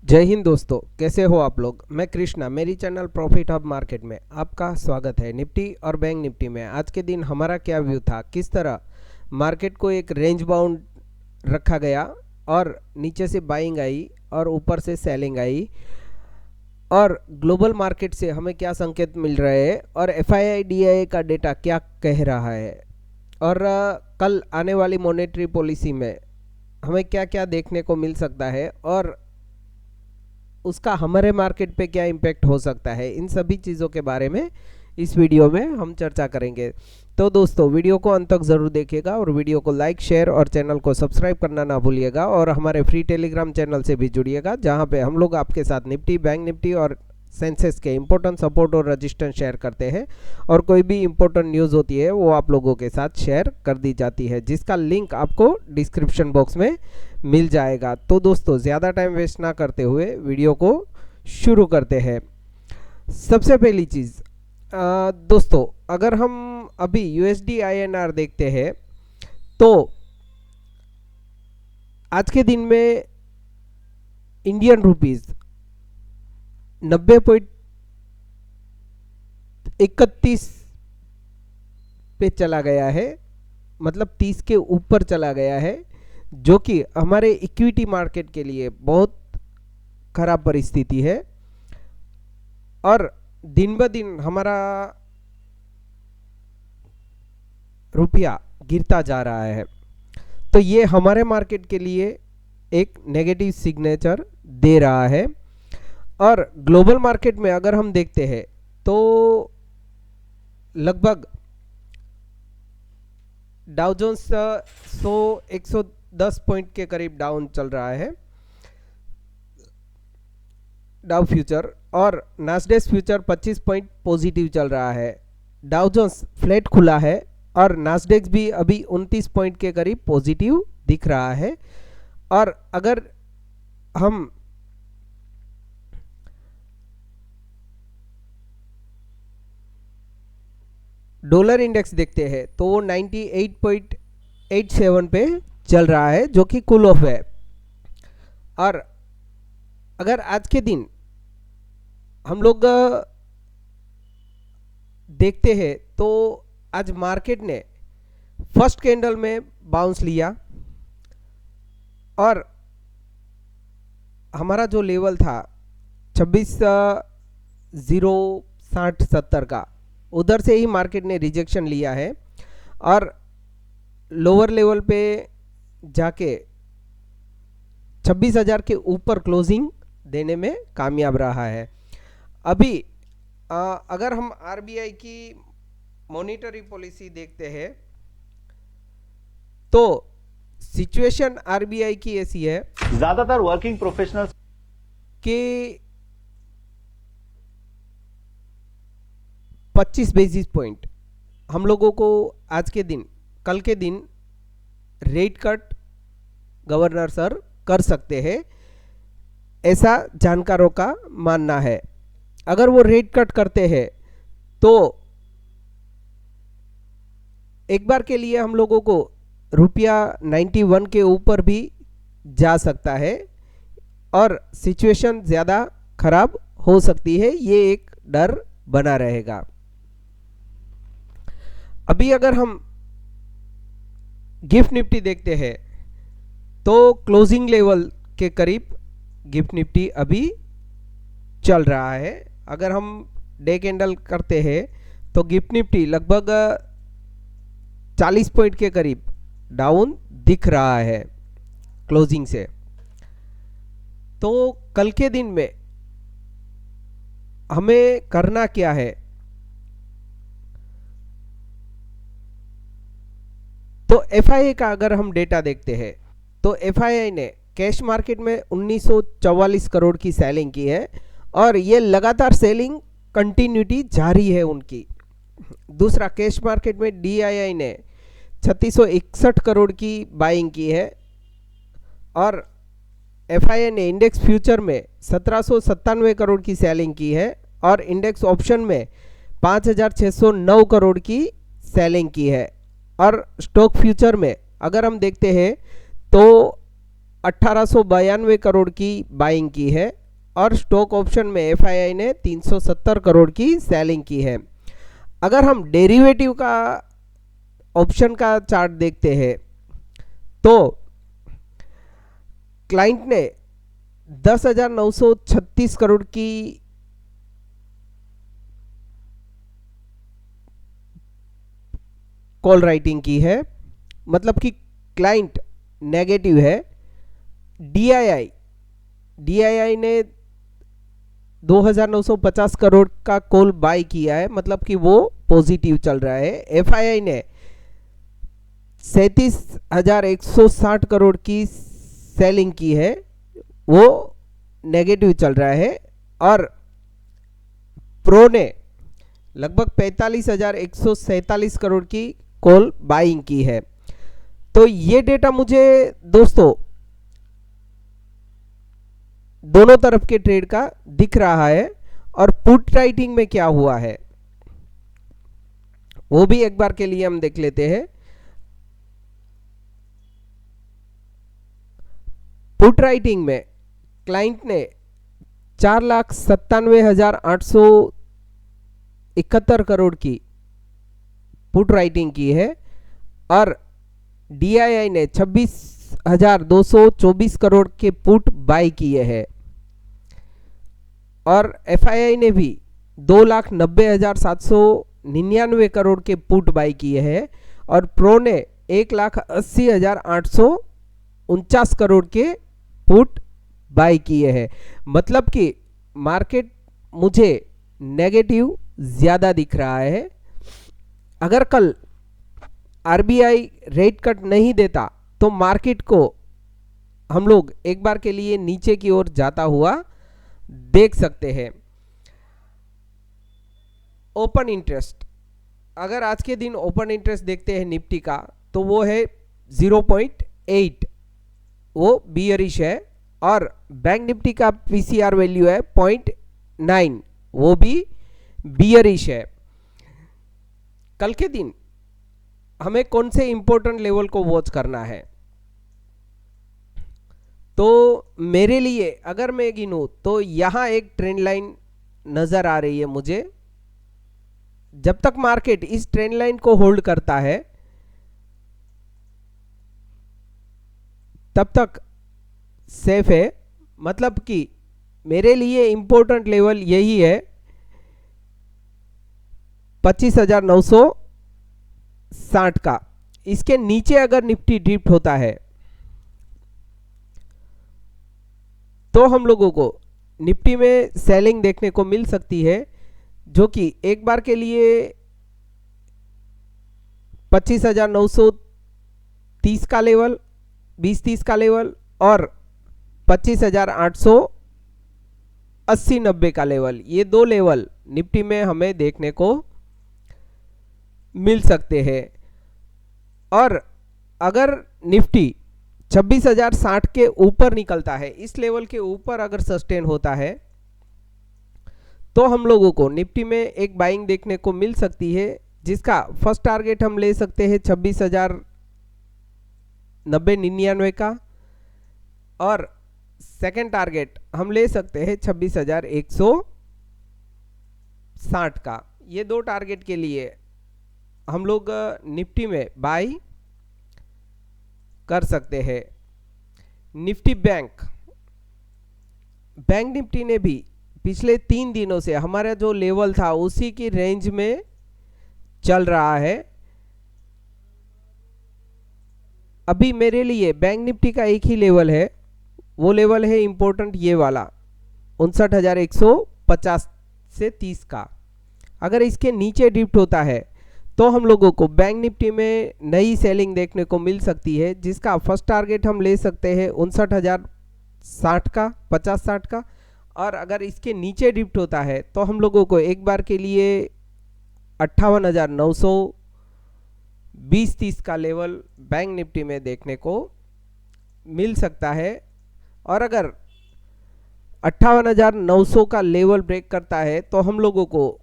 जय हिंद दोस्तों, कैसे हो आप लोग। मैं कृष्णा, मेरी चैनल प्रॉफिट हब मार्केट में आपका स्वागत है। निफ्टी और बैंक निफ्टी में आज के दिन हमारा क्या व्यू था, किस तरह मार्केट को एक रेंज बाउंड रखा गया और नीचे से बाइंग आई और ऊपर से सेलिंग आई, और ग्लोबल मार्केट से हमें क्या संकेत मिल रहे हैं और एफआईआई डीआईए का डेटा क्या कह रहा है, और कल आने वाली मॉनेटरी पॉलिसी में हमें क्या क्या देखने को मिल सकता है और उसका हमारे मार्केट पे क्या इम्पैक्ट हो सकता है। इन सभी चीज़ों के बारे में इस वीडियो में हम चर्चा करेंगे। तो दोस्तों, वीडियो को अंत तक ज़रूर देखिएगा और वीडियो को लाइक, शेयर और चैनल को सब्सक्राइब करना ना भूलिएगा, और हमारे फ्री टेलीग्राम चैनल से भी जुड़िएगा, जहां पे हम लोग आपके साथ निफ्टी, बैंक निफ्टी और सेंसेस के इंपॉर्टेंट सपोर्ट और रजिस्टेंस शेयर करते हैं, और कोई भी इंपॉर्टेंट न्यूज़ होती है वो आप लोगों के साथ शेयर कर दी जाती है, जिसका लिंक आपको डिस्क्रिप्शन बॉक्स में मिल जाएगा। तो दोस्तों, ज़्यादा टाइम वेस्ट ना करते हुए वीडियो को शुरू करते हैं। सबसे पहली चीज़ दोस्तों, अगर हम अभी यूएसडी आईएनआर देखते हैं तो आज के दिन में इंडियन रुपीज़ 90.31 पे चला गया है, मतलब 30 के ऊपर चला गया है, जो कि हमारे इक्विटी मार्केट के लिए बहुत खराब परिस्थिति है। और दिन ब दिन हमारा रुपया गिरता जा रहा है, तो ये हमारे मार्केट के लिए एक नेगेटिव सिग्नेचर दे रहा है। और ग्लोबल मार्केट में अगर हम देखते हैं तो लगभग डाउ जोन्स 110 पॉइंट के करीब डाउन चल रहा है डाउ फ्यूचर, और नास्डेक फ्यूचर 25 पॉइंट पॉजिटिव चल रहा है। डाउ जोन्स फ्लैट खुला है और नास्डेक भी अभी 29 पॉइंट के करीब पॉजिटिव दिख रहा है। और अगर हम डॉलर इंडेक्स देखते हैं तो वो 98.87 पे चल रहा है, जो कि कूल ऑफ है। और अगर आज के दिन हम लोग देखते हैं तो आज मार्केट ने फर्स्ट कैंडल में बाउंस लिया, और हमारा जो लेवल था 26,060-70 का, उधर से ही मार्केट ने रिजेक्शन लिया है और लोअर लेवल पे जाके 26,000 के ऊपर क्लोजिंग देने में कामयाब रहा है। अभी अगर हम आरबीआई की मॉनिटरी पॉलिसी देखते हैं तो सिचुएशन आरबीआई की ऐसी है, ज्यादातर वर्किंग प्रोफेशनल्स कि 25 बेसिस पॉइंट हम लोगों को आज के दिन, कल के दिन रेट कट गवर्नर सर कर सकते हैं, ऐसा जानकारों का मानना है। अगर वो रेट कट करते हैं तो एक बार के लिए हम लोगों को रुपया 91 के ऊपर भी जा सकता है और सिचुएशन ज़्यादा खराब हो सकती है, ये एक डर बना रहेगा। अभी अगर हम गिफ्ट निफ्टी देखते हैं तो क्लोजिंग लेवल के करीब गिफ्ट निफ्टी अभी चल रहा है। अगर हम डे कैंडल करते हैं तो गिफ्ट निफ्टी लगभग 40 पॉइंट के करीब डाउन दिख रहा है क्लोजिंग से। तो कल के दिन में हमें करना क्या है, तो एफआईआई का अगर हम डेटा देखते हैं तो एफआईआई ने कैश मार्केट में 1944 करोड़ की सेलिंग की है, और ये लगातार सेलिंग कंटिन्यूटी जारी है उनकी। दूसरा, कैश मार्केट में डीआईआई ने 3661 करोड़ की बाइंग की है, और एफआईआई ने इंडेक्स फ्यूचर में 1797 करोड़ की सेलिंग की है, और इंडेक्स ऑप्शन में 5609 करोड़ की सेलिंग की है। और स्टॉक फ्यूचर में अगर हम देखते हैं तो 1892 करोड़ की बाइंग की है और स्टॉक ऑप्शन में एफआईआई ने 370 करोड़ की सेलिंग की है। अगर हम डेरिवेटिव का ऑप्शन का चार्ट देखते हैं तो क्लाइंट ने 10,936 करोड़ की कॉल राइटिंग की है, मतलब कि क्लाइंट नेगेटिव है। डीआईआई ने 2,950 करोड़ का कॉल बाय किया है, मतलब कि वो पॉजिटिव चल रहा है। एफआईआई ने 37,160 करोड़ की सेलिंग की है, वो नेगेटिव चल रहा है। और प्रो ने लगभग 45,147 करोड़ की कॉल बाइंग की है। तो ये डेटा मुझे दोस्तों दोनों तरफ के ट्रेड का दिख रहा है। और पुट राइटिंग में क्या हुआ है वो भी एक बार के लिए हम देख लेते हैं। पुट राइटिंग में क्लाइंट ने 4,97,871 करोड़ की पुट राइटिंग की है और डीआईआई ने 26,224 करोड़ के पुट बाय किए हैं और एफआईआई ने भी 2,90,799 करोड़ के पुट बाय किए हैं और प्रो ने 1,80,849 करोड़ के पुट बाय किए हैं। मतलब कि मार्केट मुझे नेगेटिव ज़्यादा दिख रहा है। अगर कल आरबीआई रेट कट नहीं देता तो मार्केट को हम लोग एक बार के लिए नीचे की ओर जाता हुआ देख सकते हैं। ओपन इंटरेस्ट, अगर आज के दिन ओपन इंटरेस्ट देखते हैं निफ्टी का तो वो है 0.8, वो बियरिश है। और बैंक निफ्टी का पीसीआर वैल्यू है 0.9, वो भी बियरिश है। कल के दिन हमें कौन से इंपॉर्टेंट लेवल को वॉच करना है? तो मेरे लिए अगर मैं गिनूं तो यहां एक ट्रेंड लाइन नजर आ रही है मुझे। जब तक मार्केट इस ट्रेंड लाइन को होल्ड करता है तब तक सेफ है। मतलब कि मेरे लिए इंपॉर्टेंट लेवल यही है 25,960 का। इसके नीचे अगर निफ्टी ड्रिफ्ट होता है तो हम लोगों को निफ्टी में सेलिंग देखने को मिल सकती है, जो कि एक बार के लिए 25,930 का लेवल, 20-30 का लेवल और 25,880-90 का लेवल, ये दो लेवल निफ्टी में हमें देखने को मिल सकते हैं। और अगर निफ्टी 26,060 के ऊपर निकलता है, इस लेवल के ऊपर अगर सस्टेन होता है तो हम लोगों को निफ्टी में एक बाइंग देखने को मिल सकती है, जिसका फर्स्ट टारगेट हम ले सकते हैं 26,090-99 का और सेकंड टारगेट हम ले सकते हैं 26,160 का। ये दो टारगेट के लिए हम लोग निफ्टी में बाय कर सकते हैं। निफ्टी बैंक निफ्टी ने भी पिछले 3 दिनों से हमारा जो लेवल था उसी की रेंज में चल रहा है। अभी मेरे लिए बैंक निफ्टी का एक ही लेवल है, वो लेवल है इंपॉर्टेंट ये वाला 59,150 से 30 का। अगर इसके नीचे ड्रिफ्ट होता है तो हम लोगों को बैंक निफ्टी में नई सेलिंग देखने को मिल सकती है, जिसका फर्स्ट टारगेट हम ले सकते हैं 59,060 का, 50-60 का। और अगर इसके नीचे ड्रिफ्ट होता है तो हम लोगों को एक बार के लिए 58,900 20-30 का लेवल बैंक निफ्टी में देखने को मिल सकता है। और अगर 58,900 का लेवल ब्रेक करता है तो हम लोगों को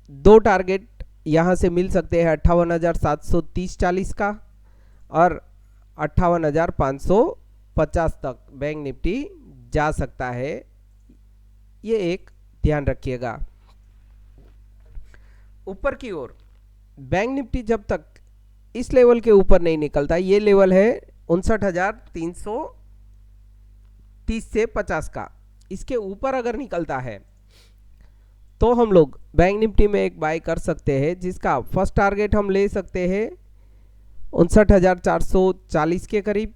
दो टारगेट यहाँ से मिल सकते हैं 58,730-40 का और 58,500 50 तक बैंक निफ्टी जा सकता है, ये एक ध्यान रखिएगा। ऊपर की ओर बैंक निफ्टी जब तक इस लेवल के ऊपर नहीं निकलता, ये लेवल है 59,330 से 50 का, इसके ऊपर अगर निकलता है तो हम लोग बैंक निफ्टी में एक बाय कर सकते हैं, जिसका फर्स्ट टारगेट हम ले सकते हैं 59,440 के करीब,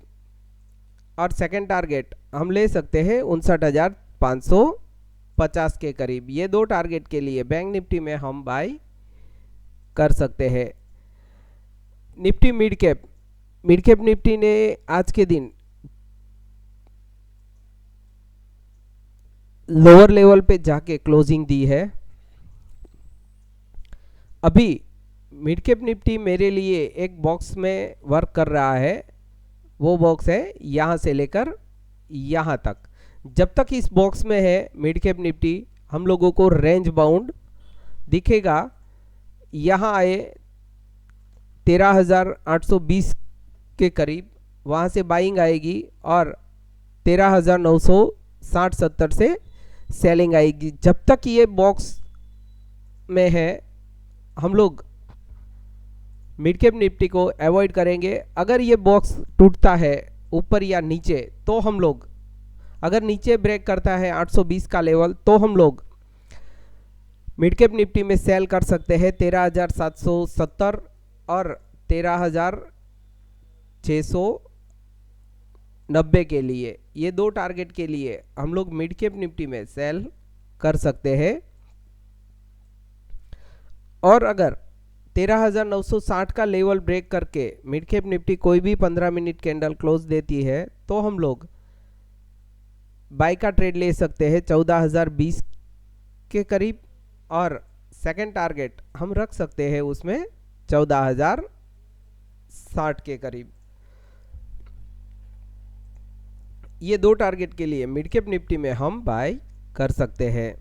और सेकंड टारगेट हम ले सकते हैं 59,550 के करीब। ये दो टारगेट के लिए बैंक निफ्टी में हम बाय कर सकते हैं। निफ्टी मिड कैप निफ्टी ने आज के दिन लोअर लेवल पे जाके क्लोजिंग दी है। अभी मिड कैप निफ्टी मेरे लिए एक बॉक्स में वर्क कर रहा है, वो बॉक्स है यहाँ से लेकर यहाँ तक। जब तक इस बॉक्स में है मिड कैप निफ्टी, हम लोगों को रेंज बाउंड दिखेगा। यहाँ आए 13,820 के करीब, वहाँ से बाइंग आएगी और 13,960-70 से सेलिंग आएगी। जब तक ये बॉक्स में है हम लोग मिड कैप निफ्टी को अवॉइड करेंगे। अगर ये बॉक्स टूटता है ऊपर या नीचे तो हम लोग, अगर नीचे ब्रेक करता है 820 का लेवल, तो हम लोग मिड कैप निफ्टी में सेल कर सकते हैं 13,770 और 13,690 के लिए। ये दो टारगेट के लिए हम लोग मिड कैप निफ्टी में सेल कर सकते हैं। और अगर 13,960 का लेवल ब्रेक करके मिड कैप निफ्टी कोई भी 15 मिनट कैंडल क्लोज देती है तो हम लोग बाय का ट्रेड ले सकते हैं 14,020 के करीब, और सेकंड टारगेट हम रख सकते हैं उसमें 14,060 के करीब। ये दो टारगेट के लिए मिड कैप निफ्टी में हम बाय कर सकते हैं।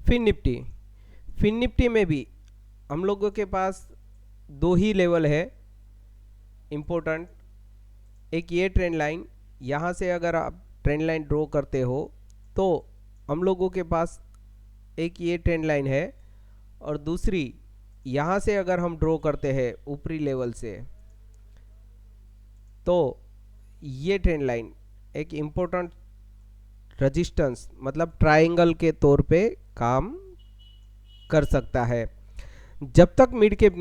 फिन निफ्टी में भी हम लोगों के पास दो ही लेवल है इम्पोर्टेंट। एक ये ट्रेंड लाइन, यहाँ से अगर आप ट्रेंड लाइन ड्रॉ करते हो तो हम लोगों के पास एक ये ट्रेंड लाइन है, और दूसरी यहाँ से अगर हम ड्रॉ करते हैं ऊपरी लेवल से तो ये ट्रेंड लाइन एक इम्पोर्टेंट रेजिस्टेंस मतलब ट्रायंगल के तौर पे काम कर सकता है। जब तक मिड कैप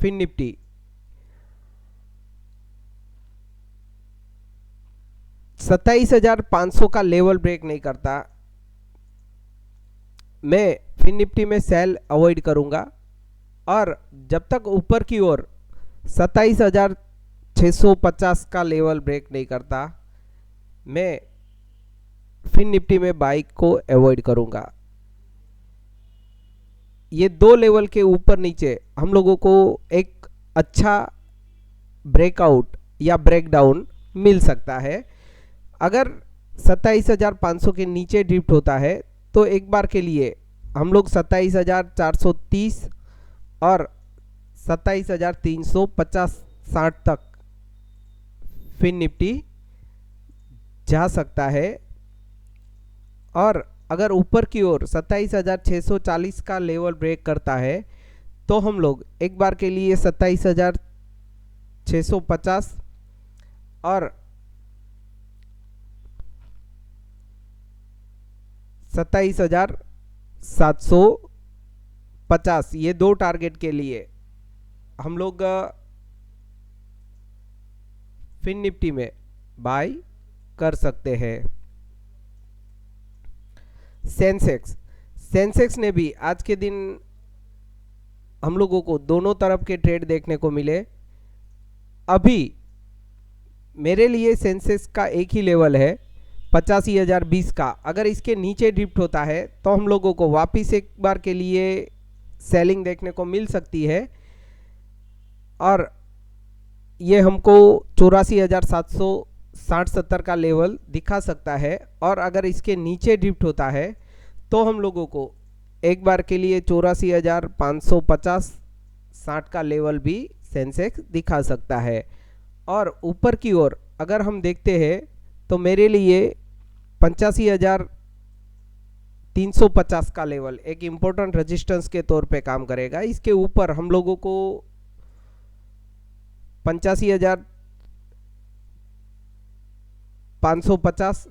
फिन निफ्टी 27,500 का लेवल ब्रेक नहीं करता, मैं फिन निफ्टी में सेल अवॉइड करूंगा। और जब तक ऊपर की ओर 27,650 का लेवल ब्रेक नहीं करता, मैं फिन निफ्टी में बाई को अवॉइड करूंगा। ये दो लेवल के ऊपर नीचे हम लोगों को एक अच्छा ब्रेकआउट या ब्रेकडाउन मिल सकता है। अगर 27,500 के नीचे ड्रिफ्ट होता है तो एक बार के लिए हम लोग 27,430 और 27,350-60 तक फिन निफ्टी जा सकता है। और अगर ऊपर की ओर 27,640 का लेवल ब्रेक करता है तो हम लोग एक बार के लिए 27,650 और 27,750 ये दो टारगेट के लिए हम लोग फिन निफ्टी में बाय कर सकते हैं। सेंसेक्स ने भी आज के दिन हम लोगों को दोनों तरफ के ट्रेड देखने को मिले। अभी मेरे लिए सेंसेक्स का एक ही लेवल है 85,020 का। अगर इसके नीचे ड्रिफ्ट होता है तो हम लोगों को वापस एक बार के लिए सेलिंग देखने को मिल सकती है, और ये हमको 84,760-70 का लेवल दिखा सकता है। और अगर इसके नीचे ड्रिफ्ट होता है तो हम लोगों को एक बार के लिए 84,550-60 का लेवल भी सेंसेक्स दिखा सकता है। और ऊपर की ओर अगर हम देखते हैं तो मेरे लिए 85,350 का लेवल एक इम्पोर्टेंट रेजिस्टेंस के तौर पे काम करेगा। इसके ऊपर हम लोगों को 85,550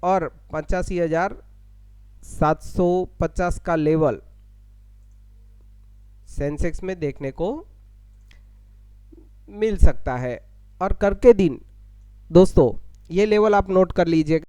और 85,750 का लेवल सेंसेक्स में देखने को मिल सकता है। और कर के दिन दोस्तों ये लेवल आप नोट कर लीजिए।